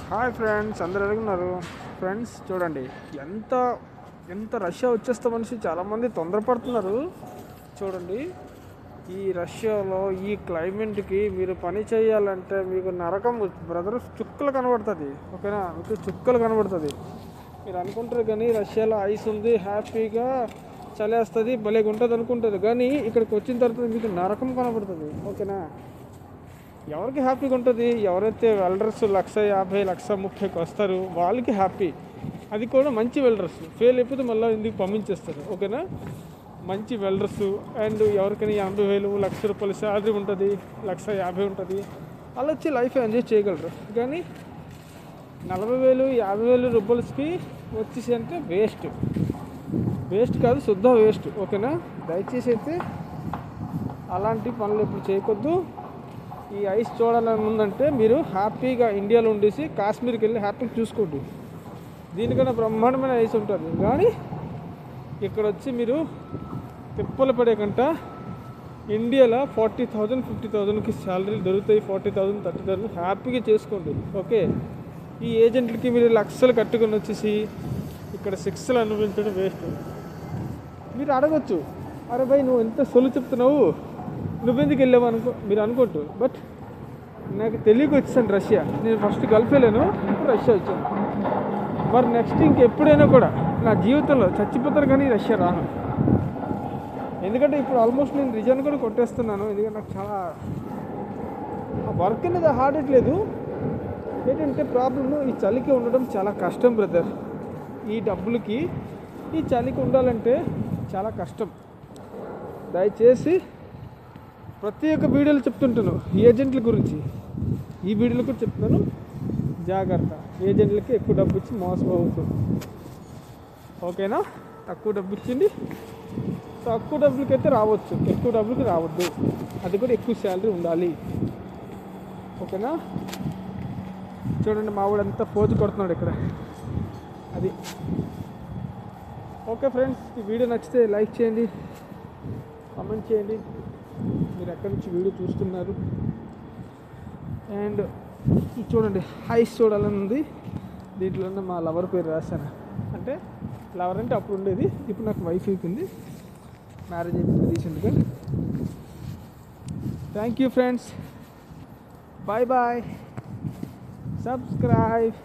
Hi friends, అందరు ఎలాగున్నారు? Friends చూడండి, ఎంత ఎంత రష్యా వచ్చేస్తే మనిషి చాలామంది తొందరపడుతున్నారు. చూడండి, ఈ రష్యాలో ఈ క్లైమేట్కి మీరు పని చేయాలంటే మీకు నరకం బ్రదర్, చుక్కలు కనబడుతుంది. ఓకేనా, మీకు చుక్కలు కనబడుతుంది. మీరు అనుకుంటారు కానీ రష్యాలో ఐస్ ఉంది, హ్యాపీగా చలేస్తుంది, భలేగా ఉంటుంది అనుకుంటారు. కానీ ఇక్కడికి వచ్చిన తర్వాత మీకు నరకం కనబడుతుంది. ఓకేనా, ఎవరికి హ్యాపీగా ఉంటుంది? ఎవరైతే వెల్డర్స్ 150,000 130,000కి వస్తారు వాళ్ళకి హ్యాపీ. అది కూడా మంచి వెల్డర్స్. ఫెయిల్ అయిపోతే మళ్ళీ ఇందుకు పంపించేస్తారు. ఓకేనా, మంచి వెల్డర్స్. అండ్ ఎవరికైనా 80,000 1,00,000 శాలరీ ఉంటుంది, 150,000 ఉంటుంది, వాళ్ళు వచ్చి లైఫ్ ఎంజాయ్ చేయగలరు. కానీ 40,000 50,000 రూపాయలకి వచ్చేసి అంటే వేస్ట్ కాదు, శుద్ధ వేస్ట్. ఓకేనా, దయచేసి అయితే అలాంటి పనులు ఇప్పుడు చేయకొద్దు. ఈ ఐస్ చూడాలని ఉందంటే మీరు హ్యాపీగా ఇండియాలో ఉండేసి కాశ్మీర్కి వెళ్ళి హ్యాపీగా చూసుకోండి. దీనికన్నా బ్రహ్మాండమైన ఐస్ ఉంటుంది. కానీ ఇక్కడ వచ్చి మీరు తిప్పలు పడే కంట ఇండియాలో 40,000 50,000కి శాలరీలు దొరుకుతాయి. 40,000 30,000 హ్యాపీగా చేసుకోండి. ఓకే, ఈ ఏజెంట్లకి మీరు లక్షలు కట్టుకొని వచ్చేసి ఇక్కడ శిక్షలు అనుభవించడం వేస్ట్. మీరు అడగచ్చు, అరే భయ్ నువ్వు ఎంత సొలు చెప్తున్నావు, నువ్వెందుకు వెళ్ళావు మీరు అనుకోండి. బట్ నాకు తెలియక వచ్చాను రష్యా. నేను ఫస్ట్ గల్ఫ్ వెళ్ళాను, ఇప్పుడు రష్యా వచ్చాను. మరి నెక్స్ట్ ఇంకెప్పుడైనా కూడా నా జీవితంలో చచ్చిపోతాను కానీ రష్యా రాను. ఎందుకంటే ఇప్పుడు ఆల్మోస్ట్ నేను రిజైన్ కూడా కొట్టేస్తున్నాను. ఎందుకంటే నాకు చాలా వర్క్ అనేది హార్డ్ ఎట్లేదు. ఏంటంటే ప్రాబ్లమ్ ఈ చలికి ఉండడం చాలా కష్టం బ్రదర్. ఈ డబ్బులకి ఈ చలికి ఉండాలంటే చాలా కష్టం. దయచేసి ప్రతి ఒక్క వీడియోలో చెప్తుంటాను ఏజెంట్ల గురించి. ఈ వీడియోలో కూడా చెప్తాను, జాగ్రత్త. ఏజెంట్లకి ఎక్కువ డబ్బు ఇచ్చి మోసపోవద్దు. ఓకేనా, తక్కువ డబ్బు ఇచ్చింది, తక్కువ డబ్బులకైతే రావచ్చు, ఎక్కువ డబ్బులకి రావద్దు. అది కూడా ఎక్కువ శాలరీ ఉండాలి. ఓకేనా, చూడండి మా వాడంతా పోజు కొడుతున్నాడు ఇక్కడ. అది ఓకే ఫ్రెండ్స్, ఈ వీడియో నచ్చితే లైక్ చేయండి, కామెంట్ చేయండి. మీరు ఎక్కడి నుంచి వీడియో చూస్తున్నారు. అండ్ చూడండి, ఐస్ చూడాలని ఉంది. దీంట్లోనే మా లవర్ పేరు రాశాను. అంటే లవర్ అంటే అప్పుడు ఉండేది, ఇప్పుడు నాకు వైఫ్ అయిపోయింది, మ్యారేజ్ అయిపోయింది రీసెంట్గా. Thank you friends, bye bye, subscribe.